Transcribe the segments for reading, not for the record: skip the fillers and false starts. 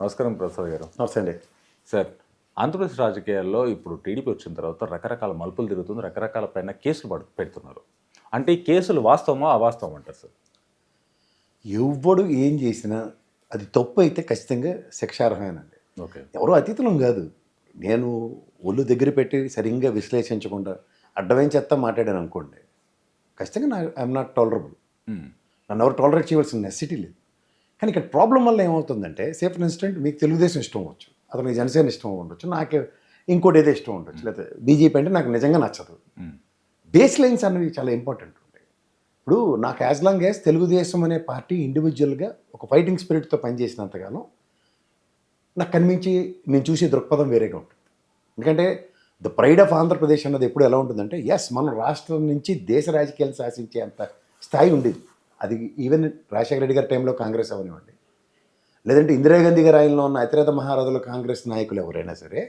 నమస్కారం ప్రసాద్ గారు. నమస్తే అండి. సార్, ఆంధ్రప్రదేశ్ రాజకీయాల్లో ఇప్పుడు టీడీపీ వచ్చిన తర్వాత రకరకాల మలుపులు తిరుగుతుంది, రకరకాల పైన కేసులు పెడుతున్నారు. అంటే ఈ కేసులు వాస్తవమా అవాస్తవం అంటారు సార్? ఎవ్వడు ఏం చేసినా అది తప్పు అయితే ఖచ్చితంగా శిక్షార్హమేనండి. ఓకే. ఎవరో అతీతులం కాదు. నేను ఒళ్ళు దగ్గర పెట్టి సరిగ్గా విశ్లేషించకుండా అడ్డమైన చెత్త మాట్లాడాను అనుకోండి, ఖచ్చితంగా ఐఎమ్ నాట్ టాలరబుల్. నన్ను ఎవరు టాలరేట్ చేయవలసిన నెసిటీ లేదు. కానీ ఇక్కడ ప్రాబ్లం వల్ల ఏమవుతుందంటే, సే ఫర్ ఇన్స్టెంట్ మీకు తెలుగుదేశం ఇష్టం అవ్వచ్చు, అతనికి జనసేన ఇష్టం ఉండొచ్చు, నాకు ఇంకోటి ఏదో ఇష్టం ఉండొచ్చు, లేకపోతే బీజేపీ అంటే నాకు నిజంగా నచ్చదు. బేస్ లైన్స్ అనేవి చాలా ఇంపార్టెంట్ ఉంటాయి. ఇప్పుడు నాకు యాజ్ లాంగ్ యాజ్ తెలుగుదేశం అనే పార్టీ ఇండివిజువల్గా ఒక ఫైటింగ్ స్పిరిట్తో పనిచేసినంతగానో నాకు కనిపించి నేను చూసే దృక్పథం వేరేగా ఉంటుంది. ఎందుకంటే ద ప్రైడ్ ఆఫ్ ఆంధ్రప్రదేశ్ అన్నది ఎప్పుడు ఎలా ఉంటుందంటే, ఎస్ మనం రాష్ట్రం నుంచి దేశ రాజకీయాలు శాసించే అంత స్థాయి ఉండేది. అది ఈవెన్ రాజశేఖర రెడ్డి గారి టైంలో కాంగ్రెస్ అవనివ్వండి, లేదంటే ఇందిరాగాంధీ గారి ఆయనలో ఉన్న అతిరథ మహారథులు కాంగ్రెస్ నాయకులు ఎవరైనా సరే,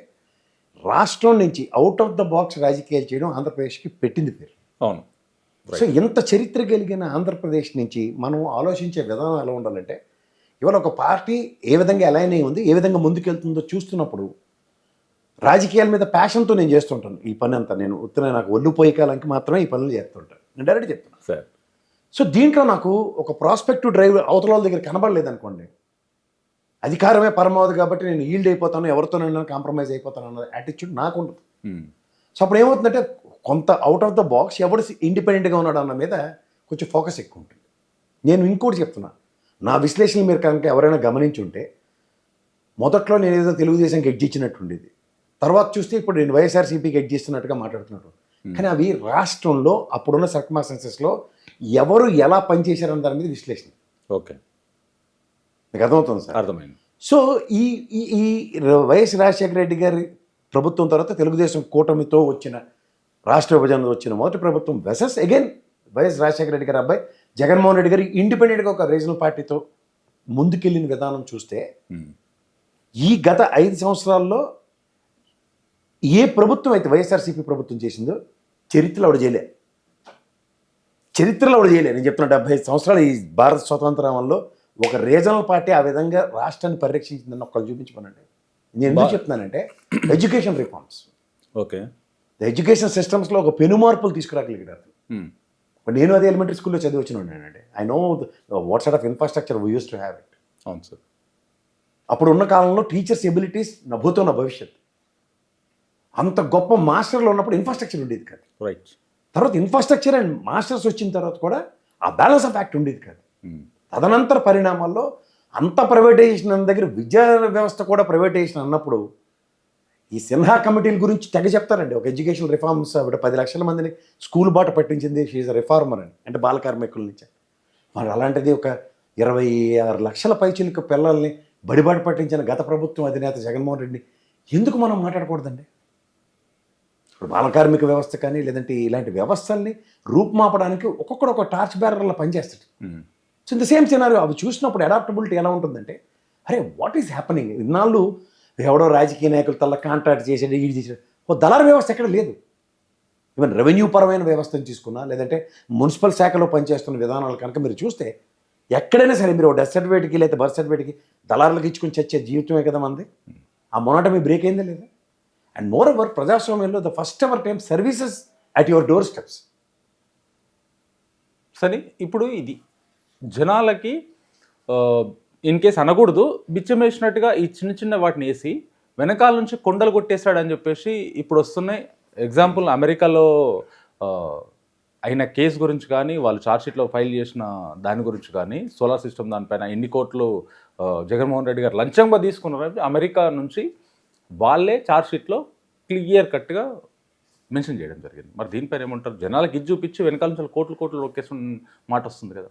రాష్ట్రం నుంచి అవుట్ ఆఫ్ ద బాక్స్ రాజకీయాలు చేయడం ఆంధ్రప్రదేశ్కి పెట్టింది పేరు. అవును. సో ఇంత చరిత్ర కలిగిన ఆంధ్రప్రదేశ్ నుంచి మనం ఆలోచించే విధానం ఎలా ఉండాలంటే, ఇవాళ ఒక పార్టీ ఏ విధంగా అలైన్ అయి ఉంది, ఏ విధంగా ముందుకెళ్తుందో చూస్తున్నప్పుడు రాజకీయాల మీద ప్యాషన్తో నేను చేస్తుంటాను. ఈ పని అంతా నేను ఉత్తర నాకు ఒళ్ళు పోయే కాలానికి మాత్రమే ఈ పనులు చేస్తుంటాను. నేను డైరెక్ట్ చెప్తున్నాను సార్. సో దీంట్లో నాకు ఒక ప్రాస్పెక్టివ్ డ్రైవ్ అవతల వాళ్ళ దగ్గర కనబడలేదు అనుకోండి, అధికారమే పరమావధి కాబట్టి నేను ఈల్డ్ అయిపోతాను, ఎవరితోనైనా కాంప్రమైజ్ అయిపోతాను అన్న యాటిట్యూడ్ నాకు ఉండదు. సో అప్పుడు ఏమవుతుందంటే, కొంత అవుట్ ఆఫ్ ద బాక్స్ ఎవడు ఇండిపెండెంట్గా ఉన్నాడు అన్న మీద కొంచెం ఫోకస్ ఎక్కువ ఉంటుంది. నేను ఇంకోటి చెప్తున్నా, నా విశ్లేషణ మీరు కనుక ఎవరైనా గమనించి ఉంటే, మొదట్లో నేను ఏదో తెలుగుదేశంకి ఎడ్జ్ ఇచ్చినట్టు ఉండేది, తర్వాత చూస్తే ఇప్పుడు నేను వైఎస్ఆర్సీపీకి ఎడ్జ్ ఇస్తున్నట్టుగా మాట్లాడుతున్నాడు. కానీ అవి రాష్ట్రంలో అప్పుడున్న సర్కమ్స్టాన్సెస్లో ఎవరు ఎలా పనిచేశారన్న దాని మీద విశ్లేషణ. ఓకే, మీకు అర్థమవుతుంది సార్? అర్థమైంది. సో ఈ ఈ వైఎస్ రాజశేఖర రెడ్డి గారి ప్రభుత్వం తర్వాత తెలుగుదేశం కూటమితో వచ్చిన రాష్ట్ర విభజనలో వచ్చిన మొదటి ప్రభుత్వం వెసెస్ అగైన్ వైఎస్ రాజశేఖర రెడ్డి గారి అబ్బాయి జగన్మోహన్ రెడ్డి గారు ఇండిపెండెంట్గా ఒక రీజనల్ పార్టీతో ముందుకెళ్ళిన విధానం చూస్తే, ఈ గత 5 సంవత్సరాల్లో ఏ ప్రభుత్వం అయితే వైఎస్ఆర్సీపీ ప్రభుత్వం చేసిందో చరిత్రలో ఆవిడ చేయలే. నేను చెప్తున్నా, 75 సంవత్సరాలు ఈ భారత స్వతంత్రంలో ఒక రీజనల్ పార్టీ ఆ విధంగా రాష్ట్రాన్ని పరిరక్షించిందని ఒక్కళ్ళు చూపించుకోనండి. నేను ఎందుకు చెప్తున్నానంటే, ఎడ్యుకేషన్ రిఫార్మ్స్, ఓకే, ఎడ్యుకేషన్ సిస్టమ్స్లో ఒక పెను మార్పులు తీసుకురాగలిగారు. నేను అదే ఎలిమెంటరీ స్కూల్లో చదివి వచ్చినానండి. I know what sort of infrastructure we use to have it. అవును సార్. అప్పుడు ఉన్న కాలంలో టీచర్స్ ఎబిలిటీస్ నా భూతం నా భవిష్యత్, అంత గొప్ప మాస్టర్లు ఉన్నప్పుడు ఇన్ఫ్రాస్ట్రక్చర్ ఉండేది కాదు. రైట్. తర్వాత ఇన్ఫ్రాస్ట్రక్చర్ అండ్ మాస్టర్స్ వచ్చిన తర్వాత కూడా ఆ బ్యాలెన్స్ ఆఫ్ యాక్ట్ ఉండేది కాదు. తదనంతర పరిణామాల్లో అంత ప్రైవేటైజేషన్ అన్న దగ్గర విద్యా వ్యవస్థ కూడా ప్రైవేటైజేషన్ అన్నప్పుడు ఈ సిన్హా కమిటీల గురించి తెగ చెప్తారండి. ఒక ఎడ్యుకేషన్ రిఫార్మ్స్ ఆవిడ 10 లక్షల మందిని స్కూల్ బాట పట్టించింది, షీఈ్ అ రిఫార్మర్ అని, అంటే బాల కార్మికుల నుంచి. మరి అలాంటిది ఒక 26 లక్షల పైచిలకు పిల్లల్ని బడిబాట పట్టించిన గత ప్రభుత్వం అధినేత జగన్మోహన్ రెడ్డిని ఎందుకు మనం మాట్లాడకూడదండి? ఇప్పుడు బాల కార్మిక వ్యవస్థ కానీ లేదంటే ఇలాంటి వ్యవస్థల్ని రూపుమాపడానికి ఒక్కొక్కడు ఒక టార్చ్ బ్యారర్లా పనిచేస్తాడు. So in the same scenario అవి చూసినప్పుడు అడాప్టబిలిటీ ఎలా ఉంటుందంటే, అరే వాట్ ఈస్ హ్యాపెనింగ్? ఇన్నాళ్ళు ఎవడో రాజకీయ నాయకులు తల్ల కాంట్రాక్ట్ చేసాడు, ఇది చేసాడు, ఓ దళారు వ్యవస్థ ఎక్కడ లేదు. ఈవెన్ రెవెన్యూ పరమైన వ్యవస్థను తీసుకున్నా, లేదంటే మున్సిపల్ శాఖలో పనిచేస్తున్న విధానాలు కనుక మీరు చూస్తే, ఎక్కడైనా సరే మీరు డెత్ సర్టిఫికేట్కి లేదా బర్త్ సర్టిఫికేట్కి దళారులకు ఇచ్చుకుని చచ్చే జీవితమే కదా మంది. ఆ మొనటమి బ్రేక్ అయిందా లేదా? అండ్ మోర్ ఓవర్ ప్రజాస్వామ్యంలో the first ever time services at your door steps. సరే, ఇప్పుడు ఇది జనాలకి ఇన్ కేస్ అనకూడదు, బిచ్చం వేసినట్టుగా ఈ చిన్న చిన్న వాటిని వేసి వెనకాల నుంచి కొండలు కొట్టేశాడని చెప్పేసి ఇప్పుడు వస్తున్నాయి. ఎగ్జాంపుల్, అమెరికాలో అయిన కేసు గురించి కానీ, వాళ్ళు ఛార్జ్షీట్లో ఫైల్ చేసిన దాని గురించి కానీ, సోలార్ సిస్టమ్ దానిపైన ఎన్ని కోట్లు జగన్మోహన్ రెడ్డి గారు లంచంగా తీసుకున్నారని అమెరికా నుంచి వాళ్ళే ఛార్జ్షీట్లో క్లియర్ కట్గా మెన్షన్ చేయడం జరిగింది. మరి దీనిపైన ఏమంటారు? జనాలకు ఇది చూపించి వెనకాల నుంచి కోట్లు లొకేషన్ మాట వస్తుంది కదా.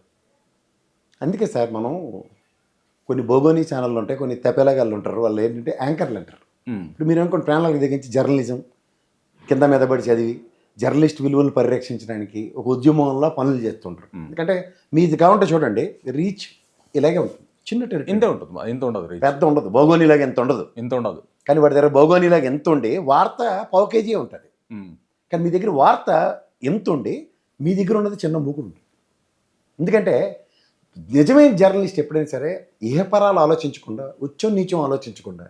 అందుకే సార్ మనం కొన్ని బోగోనీ ఛానళ్ళు ఉంటాయి, కొన్ని తెపెలగాళ్ళు ఉంటారు, వాళ్ళు ఏంటంటే యాంకర్లు అంటారు. ఇప్పుడు మీరు అనుకోండి, ప్యానల్ దగ్గరించి జర్నలిజం కింద మీదపడి చదివి జర్నలిస్ట్ విలువలు పరిరక్షించడానికి ఒక ఉద్యమంలో పనులు చేస్తుంటారు. ఎందుకంటే మీది కావాలంటే చూడండి, రీచ్ ఇలాగే ఉంటుంది, చిన్న ఇంతే ఉంటుంది, ఇంత ఉండదు, పెద్ద ఉండదు, బోగోనీలాగా ఎంత ఉండదు. కానీ వాడి దగ్గర బోగోనీలాగా ఎంత ఉండి వార్త 1/4 కేజీ ఉంటుంది. కానీ మీ దగ్గర వార్త ఎంత ఉండి మీ దగ్గర ఉన్నది చిన్న మూకుడు ఉంటుంది. ఎందుకంటే నిజమైన జర్నలిస్ట్ ఎప్పుడైనా సరే ఇహపరాలు ఆలోచించకుండా ఉచ్చం నీచం ఆలోచించకుండా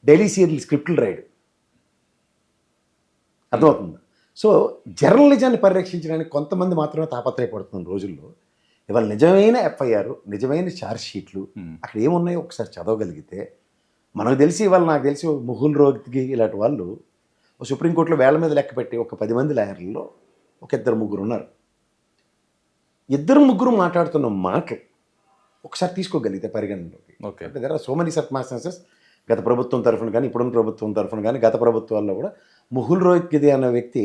డైలీ సీరియల్ స్క్రిప్ట్లు రాయడు. అర్థమవుతుంది. సో జర్నలిజాన్ని పరిరక్షించడానికి కొంతమంది మాత్రమే తాపత్రయపడుతున్న రోజుల్లో ఇవాళ నిజమైన ఎఫ్ఐఆర్, నిజమైన ఛార్జ్ షీట్లు అక్కడ ఏమున్నాయో ఒకసారి చదవగలిగితే మనకు తెలిసి ఇవాళ నాకు తెలిసి ముహుల్ రోగికి ఇలాంటి వాళ్ళు సుప్రీంకోర్టులో వేళ్ల మీద లెక్క పెట్టి ఒక 10 మంది లాయర్లలో ఒక 2-3 ఉన్నారు. 2-3 మాట్లాడుతున్న మాటలు ఒకసారి తీసుకోగలిగితే పరిగణనలోకి. ఓకే. అంటే దగ్గర సో మెనీ సర్కమ్స్టాన్సెస్ గత ప్రభుత్వం తరఫున కానీ ఇప్పుడున్న ప్రభుత్వం తరఫున కానీ గత ప్రభుత్వాల్లో కూడా ముహుల్ రోహిత్గిది అనే వ్యక్తి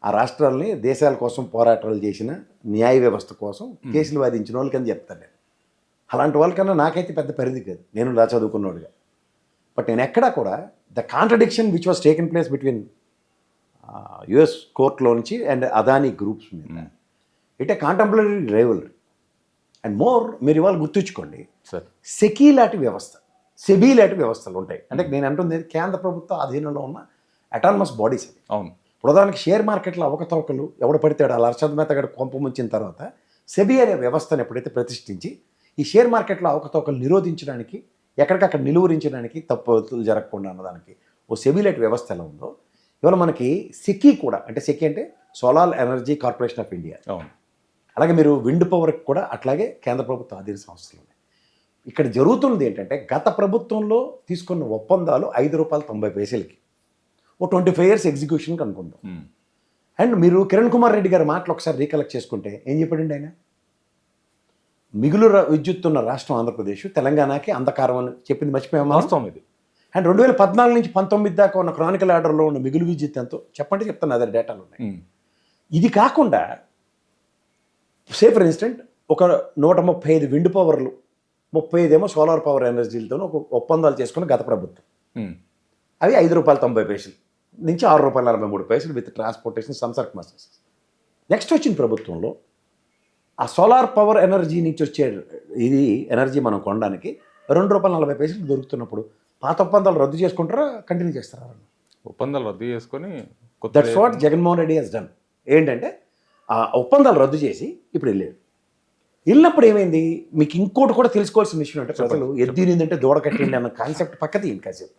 ఆ రాష్ట్రాలని దేశాల కోసం పోరాటాలు చేసిన న్యాయ వ్యవస్థ కోసం కేసులు వాదించిన వాళ్ళకని చెప్తాను నేను. అలాంటి వాళ్ళకన్నా నాకైతే పెద్ద పరిధి కాదు, నేను ఇలా చదువుకున్నవాడుగా. బట్ నేను ఎక్కడా కూడా the contradiction which was taken place between US కోర్టులో నుంచి అండ్ అదానీ గ్రూప్స్ మీద it A contemporary rivalry. And more మీరు ఇవాళ గుర్తుంచుకోండి, సెకీ లాంటి వ్యవస్థ, సెబీ లాంటి వ్యవస్థలు ఉంటాయి. అంటే నేను అంటుంది కేంద్ర ప్రభుత్వ అధీనంలో ఉన్న అటానమస్ బాడీస్ అవి. అవును. ఉదాహరణకి షేర్ మార్కెట్లో అవకతవకలు ఎవడు పడితాడు అలా అర్షద్ మెహతా గారు కొంప ముంచిన తర్వాత సెబీ అనే వ్యవస్థను ఎప్పుడైతే ప్రతిష్ఠించి ఈ షేర్ మార్కెట్లో అవకతవకలు నిరోధించడానికి, ఎక్కడికక్కడ నిలువరించడానికి, తప్పులు జరగకుండా అన్నదానికి ఓ సెబీ లాంటి వ్యవస్థ ఎలా ఉందో ఇవాళ మనకి సెకీ కూడా, అంటే సెకీ అంటే solar energy corporation of India. అవును. అలాగే మీరు విండ్ పవర్కి కూడా అట్లాగే కేంద్ర ప్రభుత్వ అధీన సంస్థలు ఉన్నాయి. ఇక్కడ జరుగుతున్నది ఏంటంటే గత ప్రభుత్వంలో తీసుకున్న ఒప్పందాలు ₹5.90 ఓ 25 years ఎగ్జిక్యూషన్కి అనుకుందాం. అండ్ మీరు కిరణ్ కుమార్ రెడ్డి గారి మాటలు ఒకసారి రీకలెక్ట్ చేసుకుంటే ఏం చెప్పాడండి ఆయన? మిగులు విద్యుత్ ఉన్న రాష్ట్రం ఆంధ్రప్రదేశ్, తెలంగాణకి అంధకారం అని చెప్పింది మర్చిపోయాము. వాస్తవం ఇది. అండ్ 2014 నుంచి 19 దాకా ఉన్న క్రానికల్ ఆర్డర్లో ఉన్న మిగులు విద్యుత్ ఎంతో చెప్పండి, చెప్తాను, అదే డేటాలు ఉన్నాయి. ఇది కాకుండా సే ఫర్ ఇన్స్టెంట్ ఒక 135 విండ్ పవర్లు, 35 ఏమో సోలార్ పవర్ ఎనర్జీలతో ఒక ఒప్పందాలు చేసుకున్న గత ప్రభుత్వం. అవి ₹5.90 నుంచి ₹6.43 with transportation some circumstances. Next వచ్చిన ప్రభుత్వంలో ఆ సోలార్ పవర్ ఎనర్జీ నుంచి వచ్చే ఇది ఎనర్జీ మనం కొనడానికి ₹2.40 దొరుకుతున్నప్పుడు పాత ఒప్పందాలు రద్దు చేసుకుంటారా, కంటిన్యూ చేస్తారా? ఒప్పందాలు రద్దు చేసుకొని that's what Jaganmohan Reddy he's done. ఏంటంటే ఆ ఒప్పందాలు రద్దు చేసి ఇప్పుడు వెళ్ళినప్పుడు ఏమైంది, మీకు ఇంకోటి కూడా తెలుసుకోవాల్సిన విషయం అంటే ప్రజలు ఎద్దినిందంటే దూడ కట్టిండి అన్న కాన్సెప్ట్ పక్కది కాసేపు.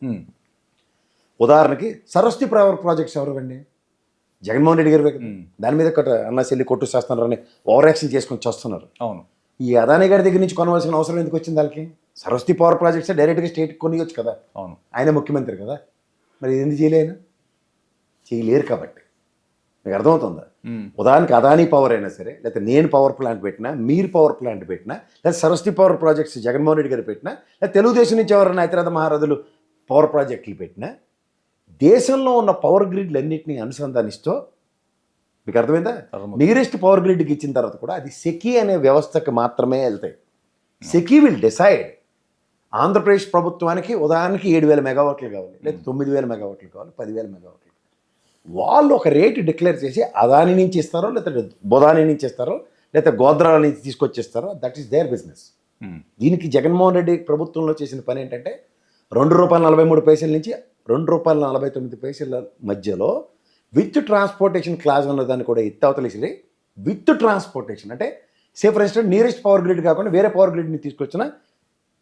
ఉదాహరణకి సరస్వతి పవర్ ప్రాజెక్ట్స్ ఎవరండి? జగన్మోహన్ రెడ్డి గారు. దాని మీద అన్న చెల్లి కొట్టు చేస్తున్నారని ఓవర్ యాక్షన్ చేసుకొని చేస్తున్నారు. అవును. ఈ అదానీ గారి దగ్గర నుంచి కొనవలసిన అవసరం ఎందుకు వచ్చింది వాళ్ళకి? సరస్వతి పవర్ ప్రాజెక్ట్స్ డైరెక్ట్గా స్టేట్ కొనియొచ్చు కదా. అవును. ఆయన ముఖ్యమంత్రి కదా, మరి ఇది ఎందుకు చేయలేను? చేయలేరు కాబట్టి. మీకు అర్థమవుతుందా? ఉదాహరణకి అదానీ పవర్ అయినా సరే, లేకపోతే నేను పవర్ ప్లాంట్ పెట్టినా, మీరు పవర్ ప్లాంట్ పెట్టినా, లేదా సరస్వతి పవర్ ప్రాజెక్ట్స్ జగన్మోహన్ రెడ్డి గారు పెట్టినా, లేదా తెలుగుదేశం నుంచి ఎవరైనా ఇతర మహారథులు పవర్ ప్రాజెక్టులు పెట్టినా, దేశంలో ఉన్న పవర్ గ్రిడ్లన్నింటినీ అనుసంధానిస్తూ, మీకు అర్థమైందా? నియరెస్ట్ పవర్ గ్రిడ్కి ఇచ్చిన తర్వాత కూడా అది సెకీ అనే వ్యవస్థకు మాత్రమే వెళ్తాయి. SECI will decide. ఆంధ్రప్రదేశ్ ప్రభుత్వానికి ఉదాహరణకి 7,000 మెగావాట్లు కావాలి, లేదా 9,000 మెగావాట్లు కావాలి, 10,000 మెగావాట్లు. వాళ్ళు ఒక రేటు డిక్లేర్ చేసి అదాని నుంచి ఇస్తారో, లేకపోతే బొదాని నుంచి ఇస్తారో, లేకపోతే గోద్రాల నుంచి తీసుకొచ్చేస్తారో, దట్ ఈస్ దేర్ బిజినెస్. దీనికి జగన్మోహన్ రెడ్డి ప్రభుత్వంలో చేసిన పని ఏంటంటే ₹2.43 నుంచి ₹2.49 మధ్యలో విత్ ట్రాన్స్పోర్టేషన్ క్లాజ్ ఉన్నదాన్ని కూడా ఎత్తవతలేసి విత్ ట్రాన్స్పోర్టేషన్ అంటే say for instant nearest power grid కాకుండా వేరే పవర్ గ్రిడ్ని తీసుకొచ్చిన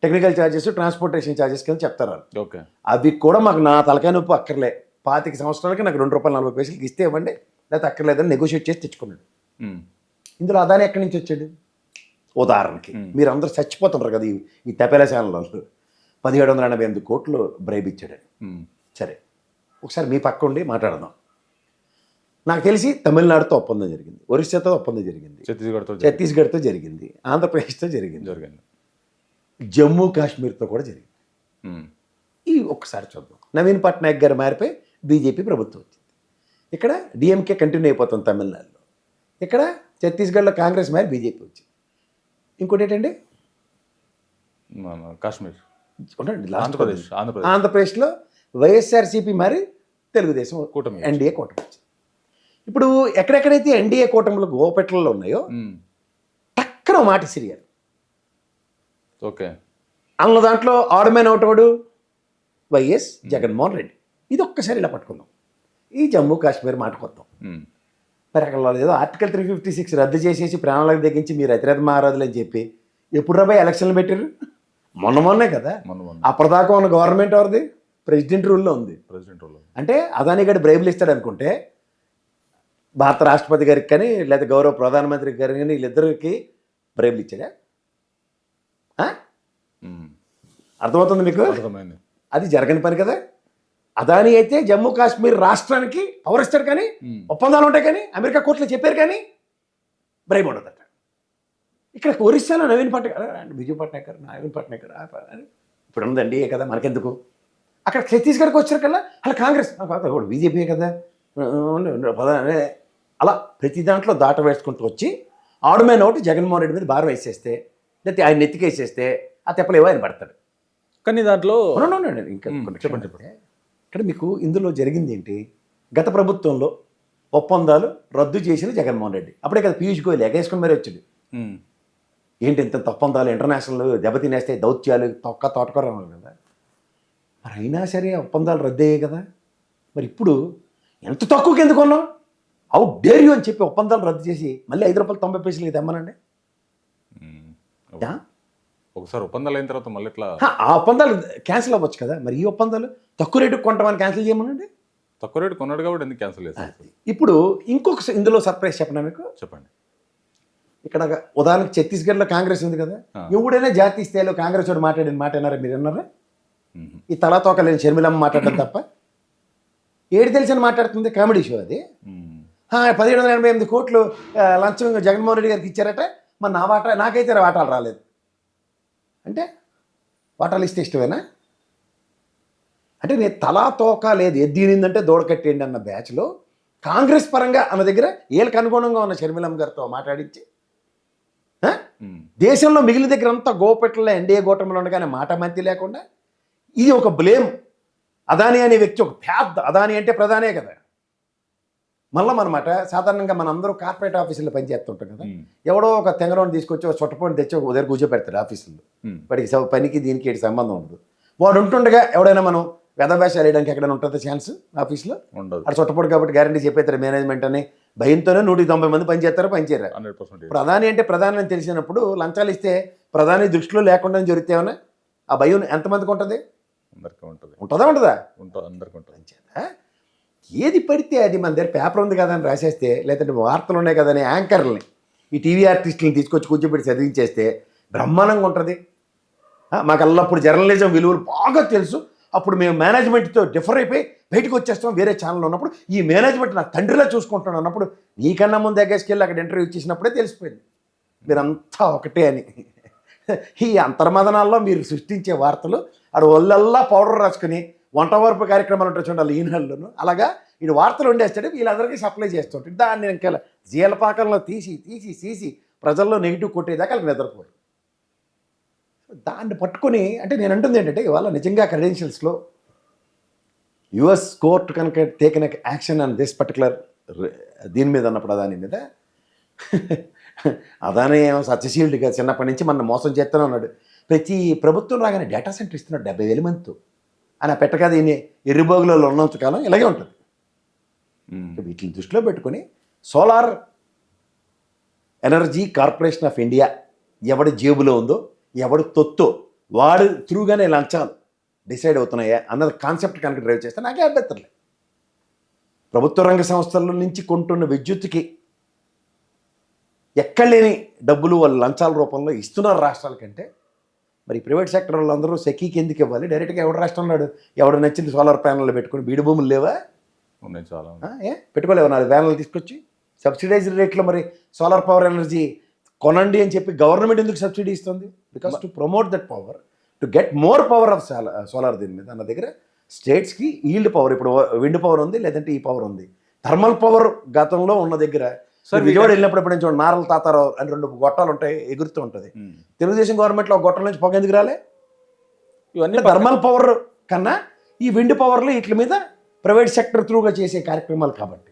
టెక్నికల్ ఛార్జెస్, ట్రాన్స్పోర్టేషన్ ఛార్జెస్ కింద చెప్తారు. ఓకే. అవి కూడా మాకు నా తలకాయ నొప్పి అక్కర్లే, 25 సంవత్సరాలకి నాకు ₹2.40 ఇస్తే ఇవ్వండి, లేకపోతే అక్కర్లేదని నెగోషియేట్ చేసి తెచ్చుకున్నాడు. ఇందులో అదాని ఎక్కడి నుంచి వచ్చాడు? ఉదాహరణకి మీరు అందరూ చచ్చిపోతుంటారు కదా ఈ తపేలా ఛానల్లో, 1788 కోట్లు బ్రైబ్ ఇచ్చాడని. సరే, ఒకసారి మీ పక్క ఉండి మాట్లాడదాం. నాకు తెలిసి తమిళనాడుతో ఒప్పందం జరిగింది, ఒరిస్సాతో ఒప్పందం జరిగింది, ఛత్తీస్గఢ్తో జరిగింది, ఆంధ్రప్రదేశ్తో జరిగింది, జమ్మూ కాశ్మీర్తో కూడా జరిగింది. ఈ ఒక్కసారి చూద్దాం. నవీన్ పట్నాయక్ గారు మారిపోయి బీజేపీ ప్రభుత్వం వచ్చింది. ఇక్కడ డిఎంకే కంటిన్యూ అయిపోతుంది తమిళనాడులో. ఇక్కడ ఛత్తీస్గఢ్లో కాంగ్రెస్ మారి బీజేపీ వచ్చింది. ఇంకోటి ఏంటండి, కాశ్మీర్, ఆంధ్రప్రదేశ్లో వైఎస్ఆర్సీపీ మారి తెలుగుదేశం కూటమి, ఎన్డీఏ కూటమి వచ్చింది. ఇప్పుడు ఎక్కడెక్కడైతే ఎన్డీఏ కూటమిలో గోపెట్లలో ఉన్నాయో టక్కన మాట సిరియాలి. ఓకే. అందులో దాంట్లో ఆడమైన ఒకటోడు వైఎస్ జగన్మోహన్ రెడ్డి. ఇది ఒక్కసారి ఇలా పట్టుకుందాం. ఈ జమ్మూ కాశ్మీర్ మాట కొద్దాం. మరి అక్కడ ఏదో ఆర్టికల్ 356 రద్దు చేసేసి ప్రాణాలకు తెగించి మీరు అతిరేత మహారాజులు అని చెప్పి ఎప్పుడు రాబోయే ఎలక్షన్లు పెట్టారు? మొన్నే కదా. అప్పటిదాకా ఉన్న గవర్నమెంట్ ఎవరిది? ప్రెసిడెంట్ రూల్లో ఉంది. అంటే అదాని గడి బ్రైబులు ఇస్తాడు అనుకుంటే భారత రాష్ట్రపతి గారికి కానీ లేదా గౌరవ ప్రధానమంత్రి గారికి కానీ వీళ్ళిద్దరికి బ్రైబులు ఇచ్చాడా? అర్థమవుతుంది మీకు? అది జరగని పని కదా. అదాని అయితే జమ్మూ కాశ్మీర్ రాష్ట్రానికి పవర్ ఇస్తాడు కానీ ఒప్పందాలు ఉంటాయి కానీ అమెరికా కోర్టులో చెప్పారు కానీ బ్రైబ్ ఉండదట. ఇక్కడ ఒరిస్సాలో నవీన్ పట్నాయక్, బిజు పట్నాయక్, నవీన్ పట్నాయక్ ఇప్పుడు ఉన్నదండి కదా మనకెందుకు. అక్కడ ఛత్తీస్గఢ్కి వచ్చారు కదా అలా కాంగ్రెస్ బీజేపీ కదా అలా ప్రతి దాంట్లో దాట వేసుకుంటూ వచ్చి ఆడుమైన ఒకటి జగన్మోహన్ రెడ్డి మీద భారం వేసేస్తే లేకపోతే ఆయన నెత్తికేసేస్తే ఆ తెప్పలేవో ఆయన పడతాడు. కానీ దాంట్లో ఇంకా చెప్పండి. ఇక్కడ మీకు ఇందులో జరిగింది ఏంటి? గత ప్రభుత్వంలో ఒప్పందాలు రద్దు చేసిన జగన్మోహన్ రెడ్డి అప్పుడే కదా పీయూష్ గోయల్ ఎగేసుకుని మరీ వచ్చాడు. ఏంటి ఇంత ఒప్పందాలు ఇంటర్నేషనల్ దెబ్బతినేస్తే దౌత్యాలు తోటకూర కదా. మరి అయినా సరే ఒప్పందాలు రద్దు అయ్యాయి కదా. మరి ఇప్పుడు ఎంత తక్కువకి ఎందుకు ఉన్నాం? అవుట్ డేర్ యూ అని చెప్పి ఒప్పందాలు రద్దు చేసి మళ్ళీ ₹5.90 తెమ్మనండి. ఒకసారి ఒప్పందాలు అయిన తర్వాత మళ్ళీ ఇట్లా ఆ ఒప్పందాలు క్యాన్సిల్ అవ్వచ్చు కదా. మరి ఈ ఒప్పందాలు తక్కువ రేటుకు కొంటామని క్యాన్సిల్ చేయమనండి. తక్కువ రేటు కొన్నాడు కాబట్టి ఎందుకు క్యాన్సిల్ చేస్తారు? ఇప్పుడు ఇంకొక ఇందులో సర్ప్రైజ్ చెప్పనా మీకు? చెప్పండి. ఇక్కడ ఉదాహరణకు ఛత్తీస్గఢ్లో కాంగ్రెస్ ఉంది కదా. ఎవడైనా జాతీయ స్థాయిలో కాంగ్రెస్ వాడు మాట్లాడిన మాట విన్నారా? మీరు విన్నారా? ఈ తలాతోక లేని షర్మిలమ్మ మాట్లాడడం తప్ప ఏడు తెలిసిన మాట్లాడుతుంది. కామెడీ షో అది. 1788 కోట్లు లంచం జగన్మోహన్ రెడ్డి గారికి ఇచ్చారట. మరి నా వాటా నాకైతే వాటాలు రాలేదు అంటే వాటాలు ఇస్తే ఇష్టమేనా? అంటే నేను తలాతోక లేదు ఎద్దినిందంటే దూడకట్టేయండి అన్న బ్యాచ్లో కాంగ్రెస్ పరంగా అన్న దగ్గర వీళ్ళకి అనుగుణంగా ఉన్న షర్మిలమ్మ గారితో మాట్లాడించి దేశంలో మిగిలిన దగ్గర అంతా గోపెట్ల ఎన్డీఏ కూటమిలో ఉండగానే మాట మంతి లేకుండా ఇది ఒక బ్లేమ్. అదాని అనే వ్యక్తి ఒక పెద్ద అదాని అంటే ప్రధానే కదా. మళ్ళీ అనమాట సాధారణంగా మన అందరూ కార్పొరేట్ ఆఫీసుల్లో పనిచేస్తుంటాం కదా. ఎవడో ఒక తెంగరోని తీసుకొచ్చి ఒక చుట్టపోని తెచ్చి ఒక దగ్గర కూర్చోపెడతాడు ఆఫీసులో. వాడికి పనికి దీనికి ఏంటి సంబంధం ఉండదు. వాడు ఉంటుండగా ఎవడైనా మనం వెధభాషాలు వేయడానికి ఎక్కడైనా ఉంటుందా ఛాన్స్? ఆఫీస్లో ఉండదు. అక్కడ చుట్టపోడు కాబట్టి గ్యారంటీ చెప్పేస్తారు మేనేజ్మెంట్ అని. భయంతోనే 190 మంది పనిచేస్తారు, పనిచేయరు. ప్రధాని అంటే ప్రధాని అని తెలిసినప్పుడు లంచాలు ఇస్తే ప్రధాని దృష్టిలో లేకుండా జరుగుతామన్నా ఆ భయం ఎంతమందికి ఉంటుంది? ఉంటుందా ఉండదా? ఏది పడితే అది మన దగ్గర పేపర్ ఉంది కదా అని రాసేస్తే లేదంటే వార్తలు ఉన్నాయి కదా అని యాంకర్లని ఈ టీవీ ఆర్టిస్టులను తీసుకొచ్చి కూర్చోబెట్టి చదివించేస్తే బ్రహ్మాండంగా ఉంటుంది. మాకు అల్లప్పుడు జర్నలిజం విలువలు బాగా తెలుసు. అప్పుడు మేము మేనేజ్మెంట్తో డిఫర్ అయిపోయి బయటకు వచ్చేస్తాం వేరే ఛానల్ ఉన్నప్పుడు. ఈ మేనేజ్మెంట్ నా తండ్రిలా చూసుకుంటాను అన్నప్పుడు నీకన్నా ముందు ఎగేసుకెళ్ళి అక్కడ ఇంటర్వ్యూ ఇచ్చేసినప్పుడే తెలిసిపోయింది మీరంతా ఒకటే అని. ఈ అంతర్మదనాల్లో మీరు సృష్టించే వార్తలు ఆడ ఒళ్ళల్లా పౌడర్ రాసుకుని వంట వరపు కార్యక్రమాలు ఉంటాయి చూడాలి ఈనాళ్ళను. అలాగా వీడు వార్తలు ఉండేస్తాడు వీళ్ళందరికీ సప్లై చేస్తుంటాడు. దాన్ని ఇంకా జీలపాకంలో తీసి తీసి తీసి ప్రజల్లో నెగిటివ్ కొట్టేదాకా వాళ్ళకి నిద్రపోరు. దాన్ని పట్టుకొని అంటే నేను అంటుంది ఏంటంటే ఇవాళ నిజంగా క్రెడెన్షియల్స్లో యుఎస్ కోర్టు కనుక టేకిన యాక్షన్ ఆన్ దిస్ పర్టికులర్ దీని మీద అన్నప్పుడు అదాని మీద అదాని ఏమో సత్యశీలుడిగా చిన్నప్పటి నుంచి మన మోసం చేస్తూనే ఉన్నాడు. ప్రతి ప్రభుత్వం రాగానే డేటా సెంటర్ ఇస్తున్నాడు 70,000 మందితో అని పెట్టగా దీన్ని ఎర్రిబోగులలో ఉన్నంతకాలం ఇలాగే ఉంటుంది. వీటిని దృష్టిలో పెట్టుకొని solar energy corporation of India ఎవడి జేబులో ఉందో ఎవడు తొత్తో వాడు త్రూగానే లంచాలు డిసైడ్ అవుతున్నాయా అన్నది కాన్సెప్ట్ కనుక డ్రైవ్ చేస్తే నాకే అభ్యంతరలే. ప్రభుత్వ రంగ సంస్థల నుంచి కొంటున్న విద్యుత్తుకి ఎక్కడ లేని డబ్బులు వాళ్ళు లంచాల రూపంలో ఇస్తున్నారు రాష్ట్రాల కంటే. మరి ప్రైవేట్ సెక్టర్ వాళ్ళందరూ సెకీకి ఎందుకు ఇవ్వాలి? డైరెక్ట్గా ఎవడు రాష్ట్రం ఉన్నాడు ఎవడు నచ్చింది సోలార్ ప్యానల్ పెట్టుకుని బీడు భూములు లేవా? ఉన్నాయి చాలా. పెట్టుకోలేవు 4 ప్యానల్ తీసుకొచ్చి సబ్సిడైజ్డ్ రేట్లో మరి సోలార్ పవర్ ఎనర్జీ కొనండి అని చెప్పి గవర్నమెంట్ ఎందుకు సబ్సిడీ ఇస్తుంది? Because to promote that power to get more power of solar దీని మీద అన్న దగ్గర స్టేట్స్కి ఈల్డ్ పవర్ ఇప్పుడు విండ్ పవర్ ఉంది లేదంటే ఈ పవర్ ఉంది. థర్మల్ పవర్ గతంలో ఉన్న దగ్గర సార్ విజయవాడ వెళ్ళినప్పుడు ఎప్పుడు చూడండి నారల తాతారావు అని 2 గొట్టాలు ఉంటాయి ఎగురుతూ ఉంటుంది. తెలుగుదేశం గవర్నమెంట్లో ఒక గొట్టం నుంచి పొగ ఎందుకు రాలే? ఇవన్నీ థర్మల్ పవర్ కన్నా ఈ విండ్ పవర్లు వీటి మీద ప్రైవేట్ సెక్టర్ త్రూగా చేసే కార్యక్రమాలు కాబట్టి